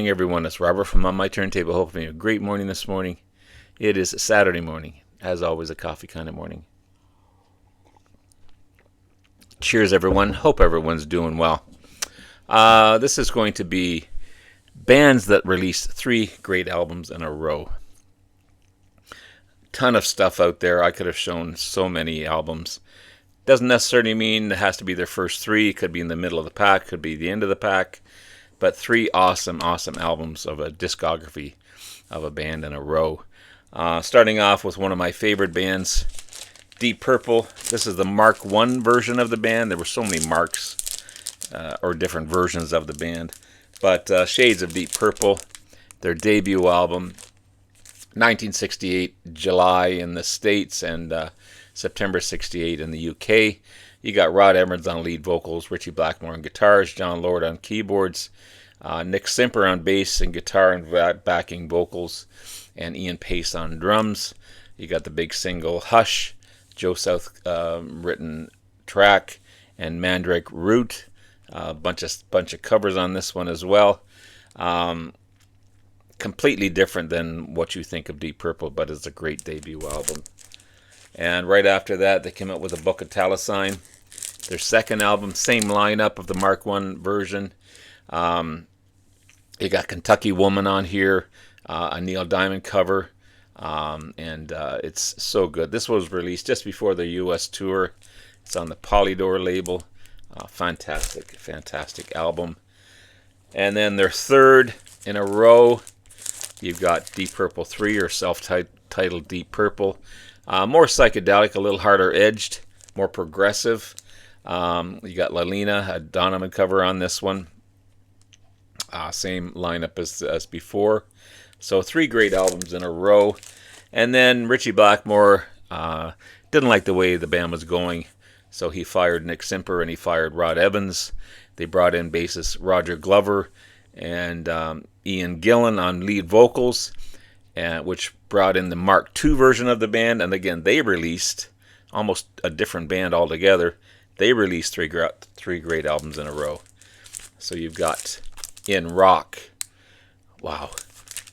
morning, everyone. It's Robert from On My Turntable. Hopefully a great morning this morning. It is Saturday morning. As always, a coffee kind of morning. Cheers, everyone. Hope everyone's doing well. This is going to be bands that released 3 great albums in a row. Ton of stuff out there. I could have shown so many albums. Doesn't necessarily mean it has to be their first 3. It could be in the middle of the pack. Could be the end of the pack. But 3 awesome albums of a discography of a band in a row. Starting off with one of my favorite bands, Deep Purple. This is the Mark I version of the band. There were so many Marks or different versions of the band. But Shades of Deep Purple, their debut album, 1968, July in the States and September 68 in the UK. You got Rod Edwards on lead vocals, Richie Blackmore on guitars, John Lord on keyboards, Nick Simper on bass and guitar and backing vocals, and Ian Pace on drums. You got the big single Hush, Joe South written track, and Mandrake Root. Bunch of covers on this one as well. Completely different than what you think of Deep Purple, but it's a great debut album. And right after that, they came out with a Book of Taliesin. Their second album, same lineup of the Mark I version. You got Kentucky Woman on here, a Neil Diamond cover, and it's so good. This was released just before the U.S. tour. It's on the Polydor label. Fantastic album. And then their third in a row, you've got Deep Purple 3, or self-titled Deep Purple. More psychedelic, a little harder edged, more progressive. You got Lalina, a Donovan cover on this one. Same lineup as before. So 3 great albums in a row. And then Richie Blackmore didn't like the way the band was going, so he fired Nick Simper and he fired Rod Evans. They brought in bassist Roger Glover and Ian Gillan on lead vocals, which brought in the Mark II version of the band. And again, they released almost a different band altogether. They released 3 great albums in a row. So you've got In Rock. Wow.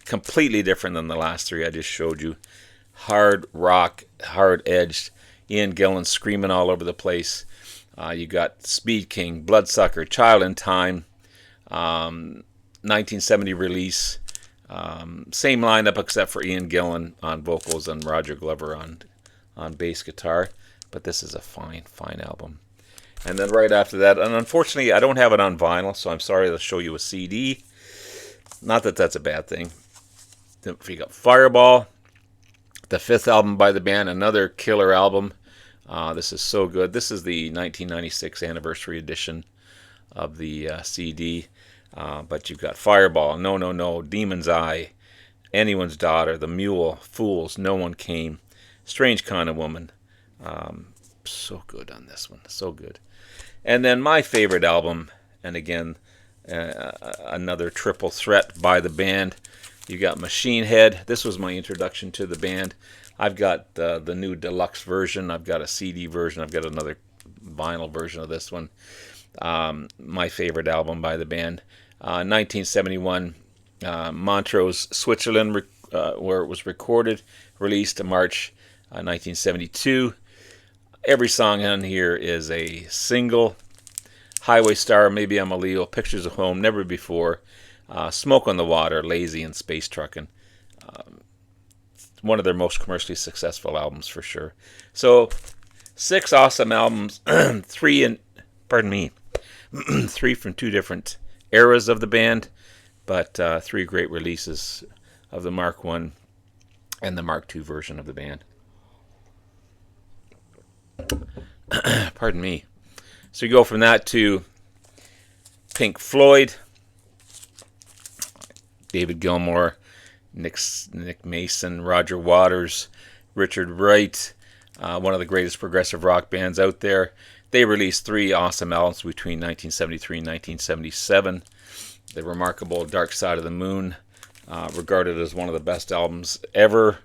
Completely different than the last 3 I just showed you. Hard rock, hard edged. Ian Gillan screaming all over the place. You got Speed King, Bloodsucker, Child in Time, 1970 release. Same lineup except for Ian Gillan on vocals and Roger Glover on bass guitar. But this is a fine album. And then right after that, and unfortunately I don't have it on vinyl, so I'm sorry to show you a CD. Not that that's a bad thing. Then you got Fireball, the 5th album by the band, another killer album. This is so good. This is the 1996 anniversary edition of the CD. But you've got Fireball, No No No, Demon's Eye, Anyone's Daughter, The Mule, Fools, No One Came, Strange Kind of Woman. So good on this one, so good. And then my favorite album, and again, another triple threat by the band. You got Machine Head. This was my introduction to the band. I've got the new deluxe version. I've got a CD version. I've got another vinyl version of this one. My favorite album by the band. 1971, Montrose, Switzerland, where it was recorded, released in March 1972. Every song on here is a single. Highway Star, Maybe I'm a Leo, Pictures of Home, Never Before, Smoke on the Water, Lazy, and Space Truckin'. One of their most commercially successful albums for sure. So 6 awesome albums, 3 from 2 different eras of the band, but 3 great releases of the Mark I and the Mark II version of the band. Pardon me. So you go from that to Pink Floyd, David Gilmour, Nick Mason, Roger Waters, Richard Wright, one of the greatest progressive rock bands out there. They released 3 awesome albums between 1973 and 1977. The remarkable Dark Side of the Moon, regarded as one of the best albums ever.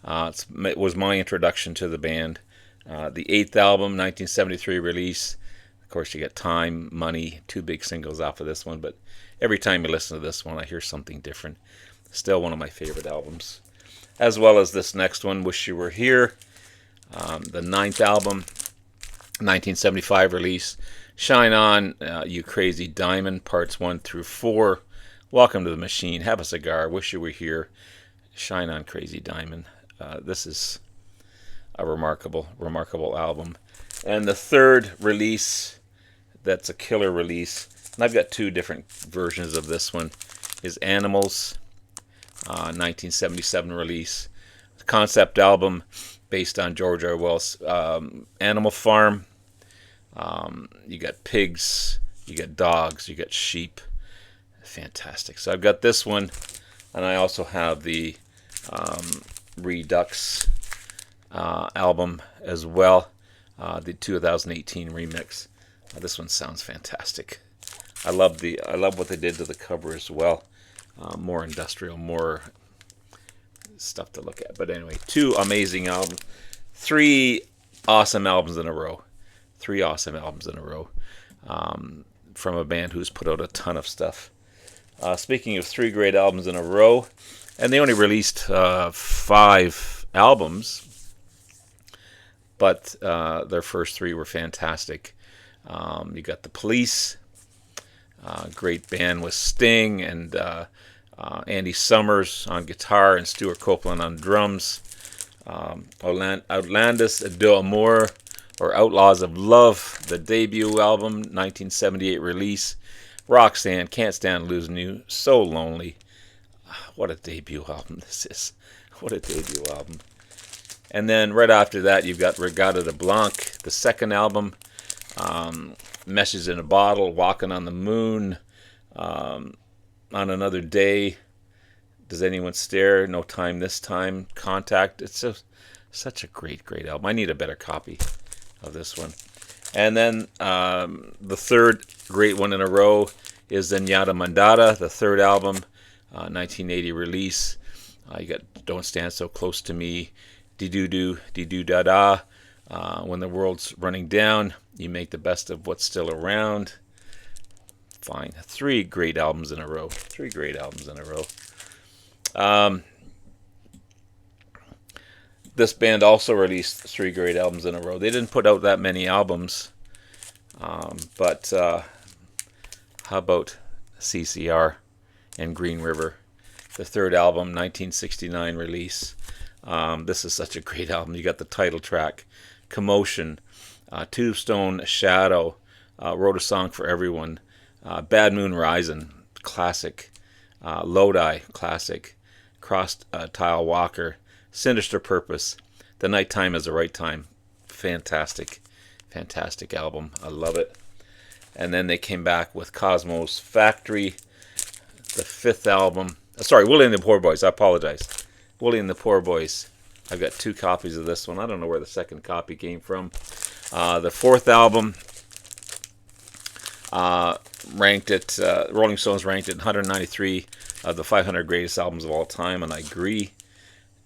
It was my introduction to the band. The 8th album, 1973 release, Of course, you get Time, Money, two big singles off of this one, but every time you listen to this one, I hear something different. Still one of my favorite albums. As well as this next one, Wish You Were Here, the ninth album, 1975 release. Shine On, You Crazy Diamond, parts 1 through 4. Welcome to the Machine, Have a Cigar, Wish You Were Here, Shine On, Crazy Diamond. This is a remarkable, remarkable album. And the third release, that's a killer release, and I've got two different versions of this one, is Animals, 1977 release. Concept album based on George Orwell's Animal Farm. You got pigs, you got dogs, you got sheep. Fantastic. So I've got this one, and I also have the Redux album as well, the 2018 remix. This one sounds fantastic. I love what they did to the cover as well. More industrial, more stuff to look at. But anyway, two amazing albums, three awesome albums in a row. Three awesome albums in a row from a band who's put out a ton of stuff. Speaking of three great albums in a row, and they only released 5 albums, but their first 3 were fantastic. You got The Police, great band with Sting and Andy Summers on guitar and Stuart Copeland on drums. Outlandis d'Amour, or Outlaws of Love, the debut album, 1978 release. Roxanne, Can't Stand Losing You, So Lonely. What a debut album this is. What a debut album. And then right after that, you've got Regatta de Blanc, the second album. Message in a Bottle, Walking on the Moon, On Another Day, Does Anyone Stare, No Time This Time, Contact. It's such a great, great album. I need a better copy of this one. And then the third great one in a row is Zenyatta Mandata, the third album, 1980 release. You got Don't Stand So Close to Me, Dee-Doo-Doo, Dee-Doo-Da-Da, When the World's Running Down, You Make the Best of What's Still Around. Fine. 3 great albums in a row. 3 great albums in a row. This band also released 3 great albums in a row. They didn't put out that many albums, but how about CCR and Green River, the third album, 1969 release. This is such a great album. You got the title track, Commotion, Tombstone Shadow, Wrote a Song for Everyone, Bad Moon Rising, classic, Lodi, classic, Cross Tile Walker, Sinister Purpose, The Nighttime is the Right Time. Fantastic, fantastic album. I love it. And then they came back with Cosmo's Factory, the 5th album. Sorry, Willie and the Poor Boys. I apologize. Willie and the Poor Boys. I've got 2 copies of this one. I don't know where the second copy came from. The 4th album, Rolling Stones ranked it 193 of the 500 greatest albums of all time, and I agree.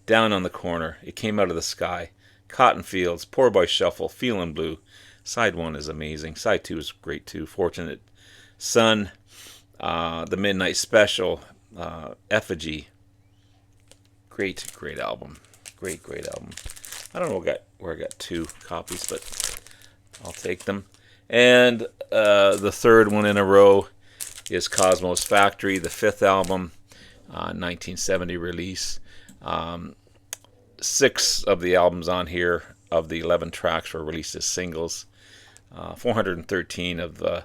Down on the Corner, It Came Out of the Sky, Cotton Fields, Poor Boy Shuffle, Feelin' Blue. Side 1 is amazing. Side 2 is great too. Fortunate Son, The Midnight Special, Effigy. Great, great album. Great, great album. I don't know where I got 2 copies, but I'll take them. And the third one in a row is Cosmo's Factory, the 5th album, 1970 release. 6 of the albums on here, of the 11 tracks, were released as singles. 413 of the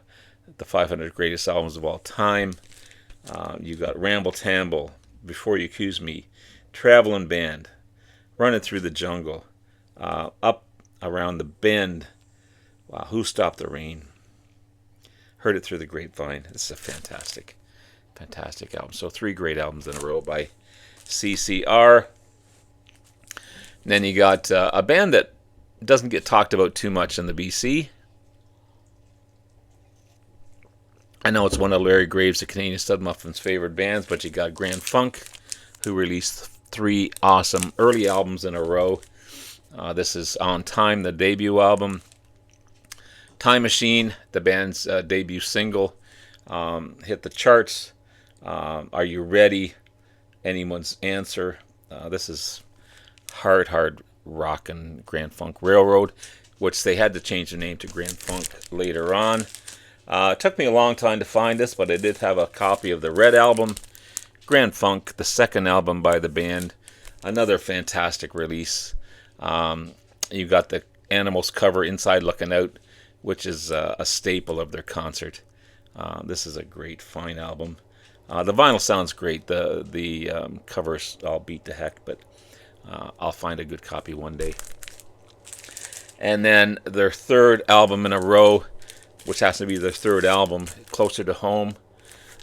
500 greatest albums of all time. You got Ramble Tamble, Before You Accuse Me, Travelin' Band, Running Through the Jungle, Up Around the Bend, wow, Who Stopped the Rain, Heard It Through the Grapevine. This is a fantastic, fantastic album. So 3 great albums in a row by CCR. And then you got a band that doesn't get talked about too much in the BC. I know it's one of Larry Graves, the Canadian Stud Muffin's favorite bands, but you got Gran Funk, who released 3 awesome early albums in a row. This is On Time, the debut album. Time Machine, the band's debut single, hit the charts. Are You Ready? Anyone's Answer. This is hard rock and Grand Funk Railroad, which they had to change the name to Grand Funk later on. It took me a long time to find this, but I did have a copy of the Red album, Grand Funk, the second album by the band. Another fantastic release. You got the Animals cover, Inside Looking Out, which is a staple of their concert. This is a great, fine album. The vinyl sounds great. The covers all beat the heck, but I'll find a good copy one day. And then their third album in a row, which has to be their third album, Closer to Home,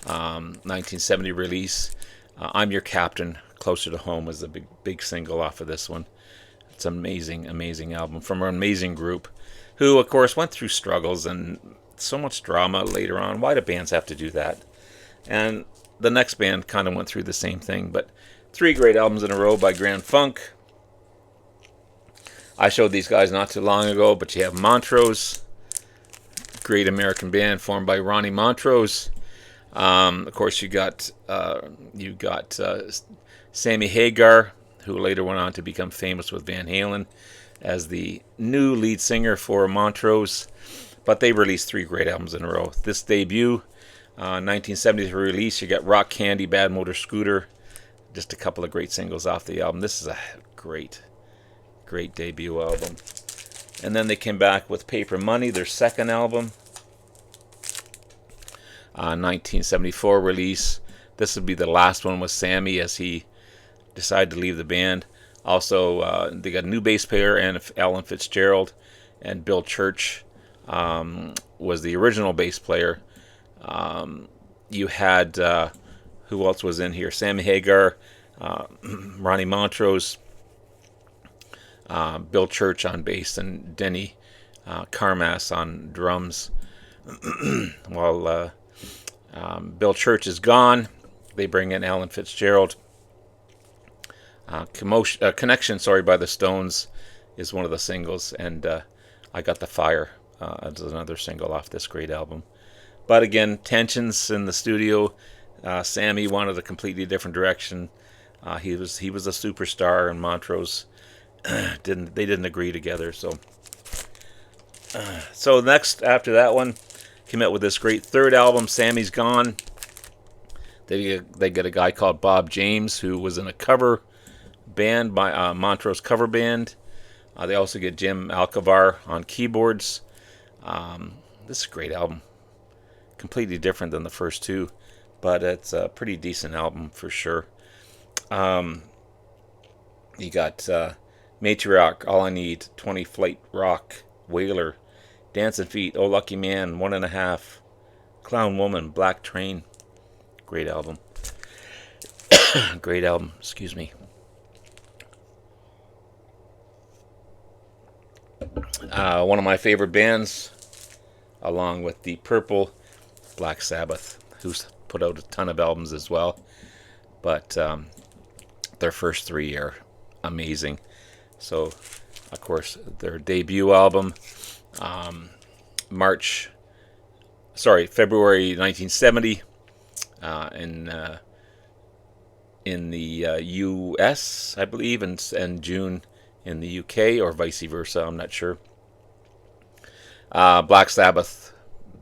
1970 release. I'm Your Captain, Closer to Home was the big single off of this one. It's an amazing album from an amazing group who, of course, went through struggles and so much drama later on. Why do bands have to do that? And the next band kind of went through the same thing, but 3 great albums in a row by Gran Funk. I showed these guys not too long ago, but you have Montrose, great American band formed by Ronnie Montrose. Of course, you got Sammy Hagar, who later went on to become famous with Van Halen as the new lead singer for Montrose. But they released 3 great albums in a row. This debut, 1973 release, you got Rock Candy, Bad Motor Scooter, just a couple of great singles off the album. This is a great debut album. And then they came back with Paper Money, their second album, 1974 release. This would be the last one with Sammy as he decided to leave the band. Also, they got a new bass player, and Alan Fitzgerald, and Bill Church was the original bass player. You had, who else was in here? Sammy Hagar, Ronnie Montrose, Bill Church on bass, and Denny Carmass on drums. While Bill Church is gone, they bring in Alan Fitzgerald. Connection, by the Stones is one of the singles, and I Got the Fire as another single off this great album. But again, tensions in the studio. Sammy wanted a completely different direction. He was a superstar, and Montrose didn't agree together. So next after that one, came out with this great third album, Sammy's Gone. They get a guy called Bob James, who was in a cover band by Montrose cover band. They also get Jim Alcavar on keyboards. This is a great album. Completely different than the first 2, but it's a pretty decent album for sure. You got Matriarch, All I Need, 20 Flight Rock, Whaler, Dancing Feet, Oh Lucky Man, 1.5, Clown Woman, Black Train. Great album. Great album, excuse me. One of my favorite bands, along with Deep Purple, Black Sabbath, who's put out a ton of albums as well. But their first 3 are amazing. So, of course, their debut album, February 1970, in the U.S., I believe, and June in the UK, or vice versa, I'm not sure. Black Sabbath,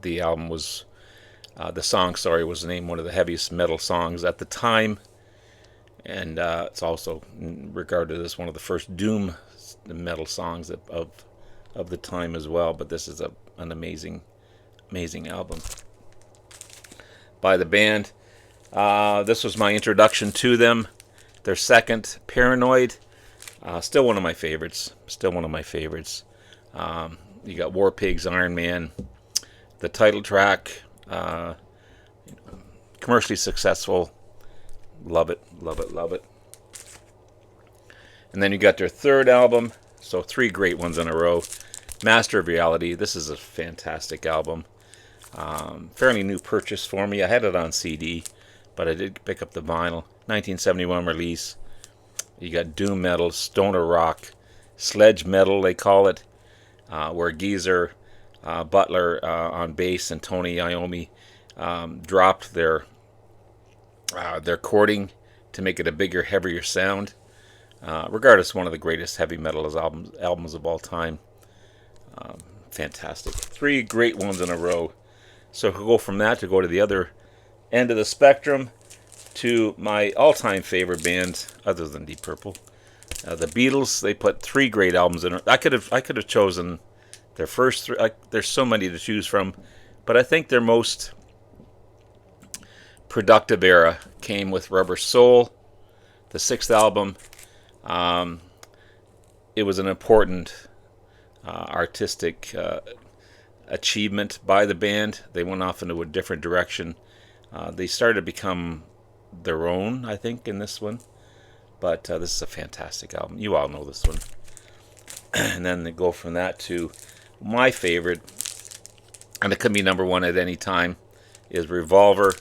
the album was, the song, was named one of the heaviest metal songs at the time, and it's also regarded as one of the first doom metal songs of the time as well. But this is an amazing album by the band. This was my introduction to them. Their second, Paranoid, still one of my favorites. You got War Pigs, Iron Man, the title track, commercially successful. Love it. And then you got their third album, so 3 great ones in a row. Master of Reality. This is a fantastic album. Fairly new purchase for me. I had it on CD, but I did pick up the vinyl. 1971 release. You got doom metal, stoner rock, sledge metal they call it, where a geezer Butler on bass and Tony Iommi dropped their chording to make it a bigger, heavier sound. Regardless, one of the greatest heavy metal albums of all time. Fantastic. 3 great ones in a row. So we'll go from that to go to the other end of the spectrum to my all-time favorite band, other than Deep Purple, the Beatles. They put 3 great albums in. I could have chosen their first 3. There's so many to choose from, but I think their most productive era came with Rubber Soul, the 6th album. It was an important artistic achievement by the band. They went off into a different direction. They started to become their own, I think, in this one. But this is a fantastic album. You all know this one. And then they go from that to my favorite, and it could be number 1 at any time, is Revolver,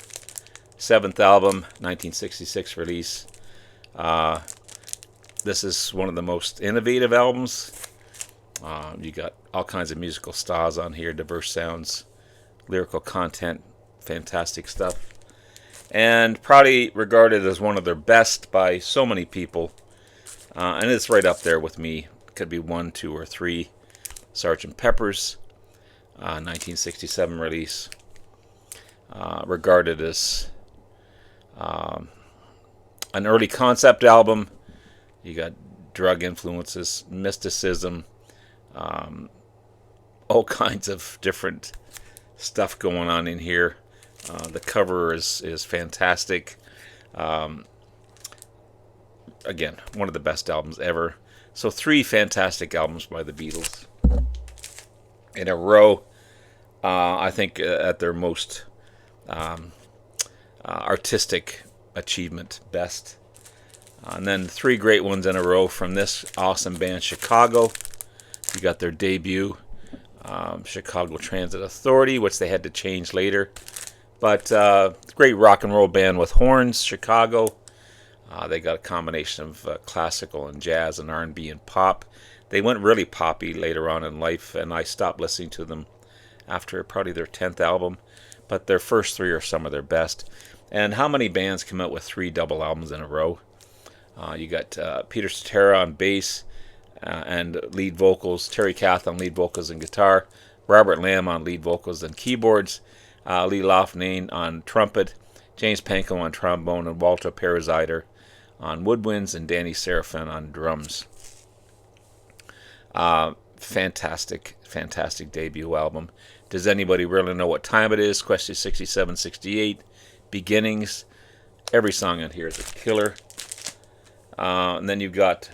7th album, 1966 release. This is one of the most innovative albums. You got all kinds of musical styles on here, diverse sounds, lyrical content, fantastic stuff. And probably regarded as one of their best by so many people. And it's right up there with me. Could be 1, 2, or 3. Sgt Peppers, 1967 release. Regarded as an early concept album. You got drug influences, mysticism, all kinds of different stuff going on in here. The cover is fantastic. Again, one of the best albums ever. So 3 fantastic albums by the Beatles in a row. I think at their most artistic achievement best. And then 3 great ones in a row from this awesome band, Chicago. You got their debut, Chicago Transit Authority, which they had to change later. But great rock and roll band with horns, Chicago. They got a combination of classical and jazz and R&B and pop. They went really poppy later on in life, and I stopped listening to them after probably their 10th album. But their first 3 are some of their best. And how many bands come out with 3 double albums in a row? You got Peter Cetera on bass and lead vocals, Terry Kath on lead vocals and guitar, Robert Lamb on lead vocals and keyboards, Lee Loughnane on trumpet, James Pankow on trombone, and Walter Perezider on woodwinds, and Danny Serafin on drums. Fantastic debut album. Does anybody really know what time it is? Question 67, 68. Beginnings. Every song on here is a killer. And then you've got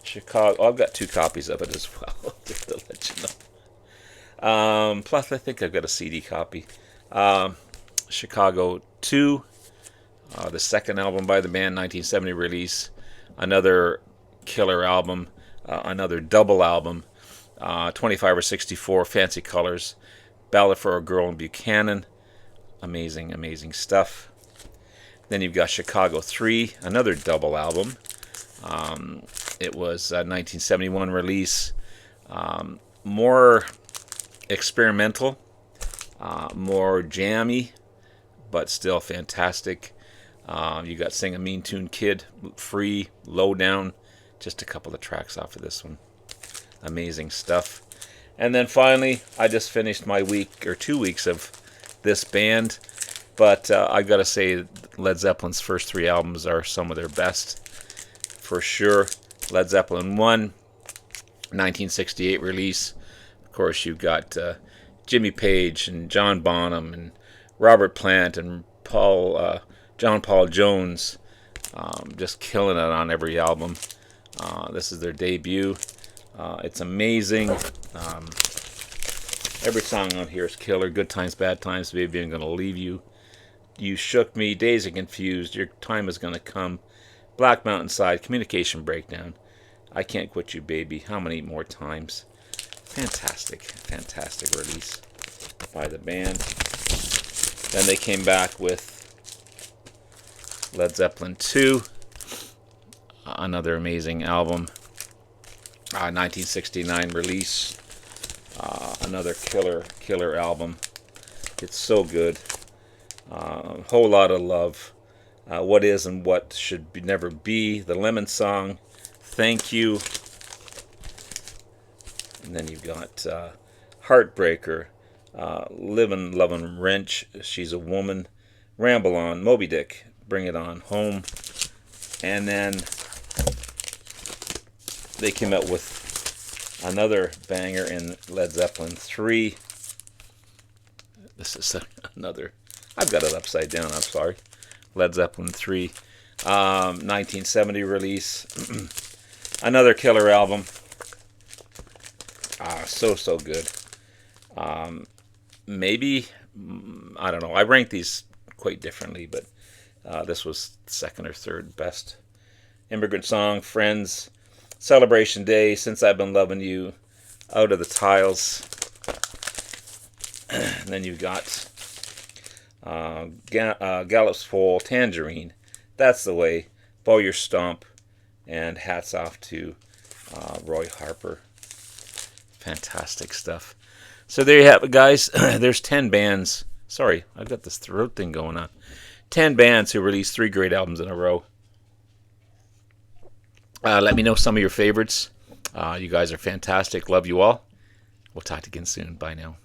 Chicago. Oh, I've got 2 copies of it as well, just to let you know. Plus, I think I've got a CD copy. Chicago 2, the 2nd album by the band, 1970 release. Another killer album, another double album. 25 or 64, Fancy Colors, Ballad for a Girl in Buchanan. Amazing stuff. Then you've got Chicago 3, another double album. It was a 1971 release. More experimental, more jammy, but still fantastic. You got Sing a Mean Tune Kid, Free, Lowdown, just a couple of tracks off of this one. Amazing stuff. And then finally, I just finished my week or 2 weeks of this band, but I gotta say Led Zeppelin's first 3 albums are some of their best for sure. Led Zeppelin 1, 1968 release. Of course, you've got Jimmy Page and John Bonham and Robert Plant and John Paul Jones, just killing it on every album. This is their debut. It's amazing. Every song on here is killer. Good Times, Bad Times, Baby, I'm Gonna Leave You. You Shook Me, Days Are Confused, Your Time Is Gonna Come, Black Mountainside, Communication Breakdown, I Can't Quit You, Baby, How Many More Times. Fantastic release by the band. Then they came back with Led Zeppelin 2, another amazing album, 1969 release. Another killer album. It's so good. Whole lot of love. What is and what should never be. The Lemon Song. Thank You. And then you've got Heartbreaker. Livin' Lovin' Wrench. She's a Woman. Ramble On. Moby Dick. Bring It On Home. And then they came out with another banger in Led Zeppelin 3. This is another. I've got it upside down. I'm sorry. Led Zeppelin 3. 1970 release. Another killer album. So good. Maybe, I don't know. I rank these quite differently, but this was second or third best. Immigrant Song, Friends, Celebration Day, Since I've Been Loving You, Out of the Tiles. And then you've got Gallop's Fall, Tangerine, That's the Way, Bowyer Stomp, and hats off to Roy Harper. Fantastic stuff. So there you have it, guys. There's 10 bands. Sorry, I've got this throat thing going on. 10 bands who released 3 great albums in a row. Let me know some of your favorites. You guys are fantastic. Love you all. We'll talk again soon. Bye now.